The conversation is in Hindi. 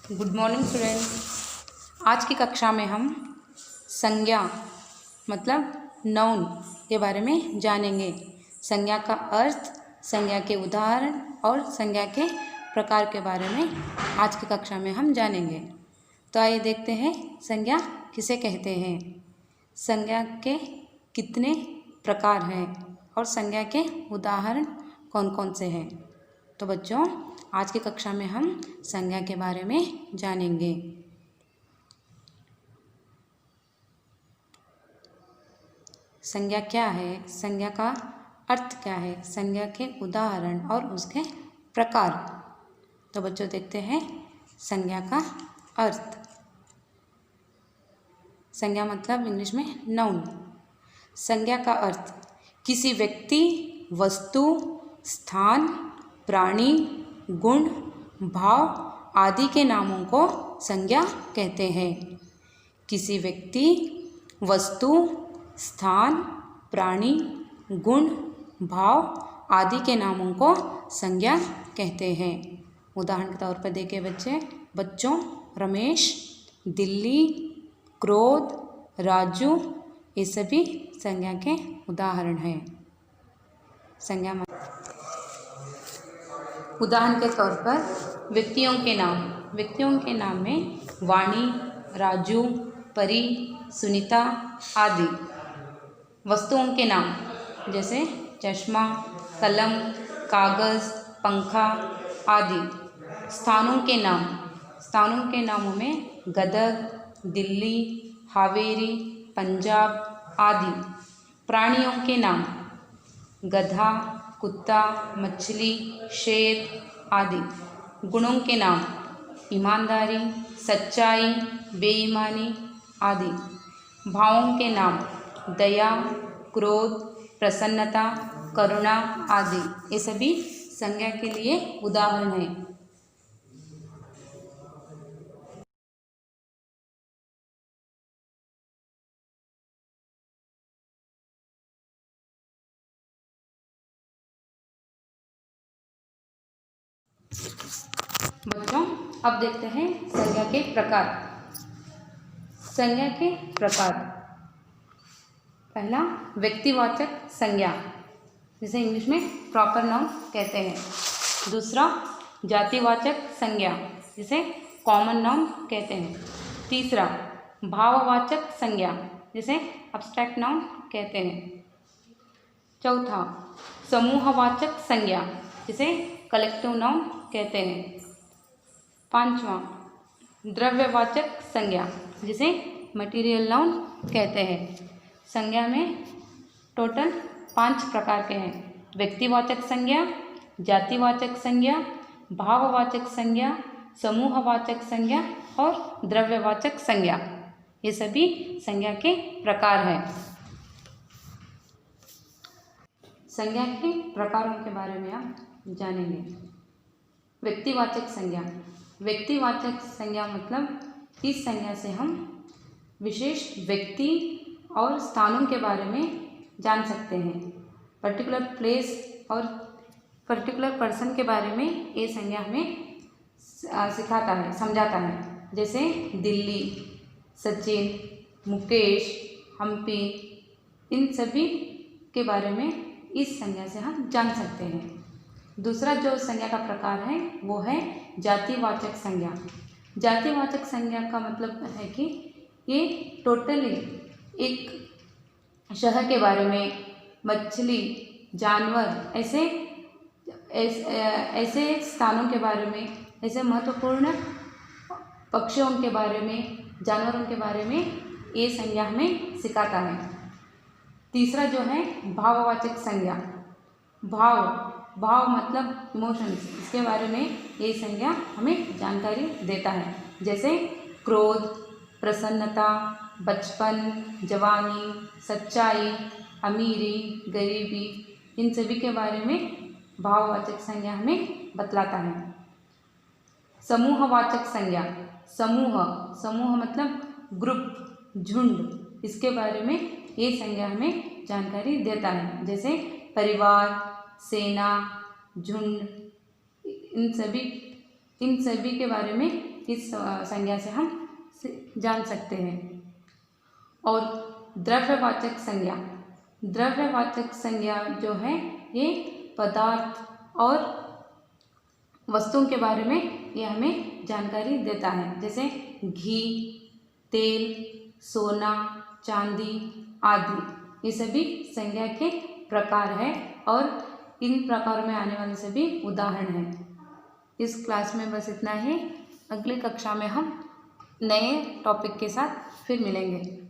Good morning students. आज की कक्षा में हम संज्ञा मतलब नाउन के बारे में जानेंगे। संज्ञा का अर्थ, संज्ञा के उदाहरण और संज्ञा के प्रकार के बारे में आज की कक्षा में हम जानेंगे। तो आइए देखते हैं संज्ञा किसे कहते हैं, संज्ञा के कितने प्रकार हैं और संज्ञा के उदाहरण कौन कौन से हैं। तो बच्चों, आज की कक्षा में हम संज्ञा के बारे में जानेंगे। संज्ञा क्या है, संज्ञा का अर्थ क्या है, संज्ञा के उदाहरण और उसके प्रकार। तो बच्चों देखते हैं संज्ञा का अर्थ। संज्ञा मतलब इंग्लिश में नाउन। संज्ञा का अर्थ किसी व्यक्ति, वस्तु, स्थान, प्राणी, गुण, भाव आदि के नामों को संज्ञा कहते हैं। किसी व्यक्ति, वस्तु, स्थान, प्राणी, गुण, भाव आदि के नामों को संज्ञा कहते हैं। उदाहरण के तौर पर देखिए बच्चों, रमेश, दिल्ली, क्रोध, राजू, ये सभी संज्ञा के उदाहरण हैं। संज्ञा उदाहरण के तौर पर व्यक्तियों के नाम। व्यक्तियों के नाम में वाणी, राजू, परी, सुनीता आदि। वस्तुओं के नाम जैसे चश्मा, कलम, कागज़, पंखा आदि। स्थानों के नाम, स्थानों के नामों में गदग, दिल्ली, हावेरी, पंजाब आदि। प्राणियों के नाम गधा, कुत्ता, मछली, शेर आदि। गुणों के नाम ईमानदारी, सच्चाई, बेईमानी आदि। भावों के नाम दया, क्रोध, प्रसन्नता, करुणा आदि। ये सभी संज्ञा के लिए उदाहरण हैं। बच्चों, अब देखते हैं संज्ञा के प्रकार। संज्ञा के प्रकार, पहला व्यक्तिवाचक संज्ञा, जिसे इंग्लिश में प्रॉपर नाउन कहते हैं। दूसरा जातिवाचक संज्ञा, जिसे कॉमन नाउन कहते हैं। तीसरा भाववाचक संज्ञा, जिसे अब्स्ट्रैक्ट नाउन कहते हैं। चौथा समूहवाचक संज्ञा, जिसे कलेक्टिव नाउन कहते हैं। पांचवा द्रव्यवाचक संज्ञा, जिसे मटेरियल नाउन कहते हैं। संज्ञा में टोटल 5 प्रकार के हैं। व्यक्तिवाचक संज्ञा, जातिवाचक संज्ञा, भाववाचक संज्ञा, समूहवाचक संज्ञा और द्रव्यवाचक संज्ञा। ये सभी संज्ञा के प्रकार हैं। संज्ञा के प्रकारों के बारे में आप जानेंगे। व्यक्तिवाचक संज्ञा। व्यक्तिवाचक संज्ञा मतलब इस संज्ञा से हम विशेष व्यक्ति और स्थानों के बारे में जान सकते हैं। पर्टिकुलर प्लेस और पर्टिकुलर पर्सन के बारे में ये संज्ञा हमें सिखाता है, समझाता है। जैसे दिल्ली, सचिन, मुकेश, हम्पी, इन सभी के बारे में इस संज्ञा से हम जान सकते हैं। दूसरा जो संज्ञा का प्रकार है वो है जातिवाचक संज्ञा। जातिवाचक संज्ञा का मतलब है कि ये टोटली एक शहर के बारे में, मछली, जानवर, ऐसे स्थानों के बारे में, ऐसे महत्वपूर्ण पक्षियों के बारे में, जानवरों के बारे में ये संज्ञा हमें सिखाता है। तीसरा जो है भाववाचक संज्ञा। भाव मतलब इमोशंस, इसके बारे में ये संज्ञा हमें जानकारी देता है। जैसे क्रोध, प्रसन्नता, बचपन, जवानी, सच्चाई, अमीरी, गरीबी, इन सभी के बारे में भाववाचक संज्ञा हमें बतलाता है। समूहवाचक संज्ञा। समूह मतलब ग्रुप, झुंड, इसके बारे में ये संज्ञा हमें जानकारी देता है। जैसे परिवार, सेना, झुंड, इन सभी के बारे में इस संज्ञा से हम जान सकते हैं। और द्रव्यवाचक संज्ञा, द्रव्यवाचक संज्ञा जो है ये पदार्थ और वस्तुओं के बारे में ये हमें जानकारी देता है, जैसे घी, तेल, सोना, चांदी आदि। ये सभी संज्ञा के प्रकार है और इन प्रकारों में आने वाले सभी उदाहरण हैं। इस क्लास में बस इतना ही। अगली कक्षा में हम नए टॉपिक के साथ फिर मिलेंगे।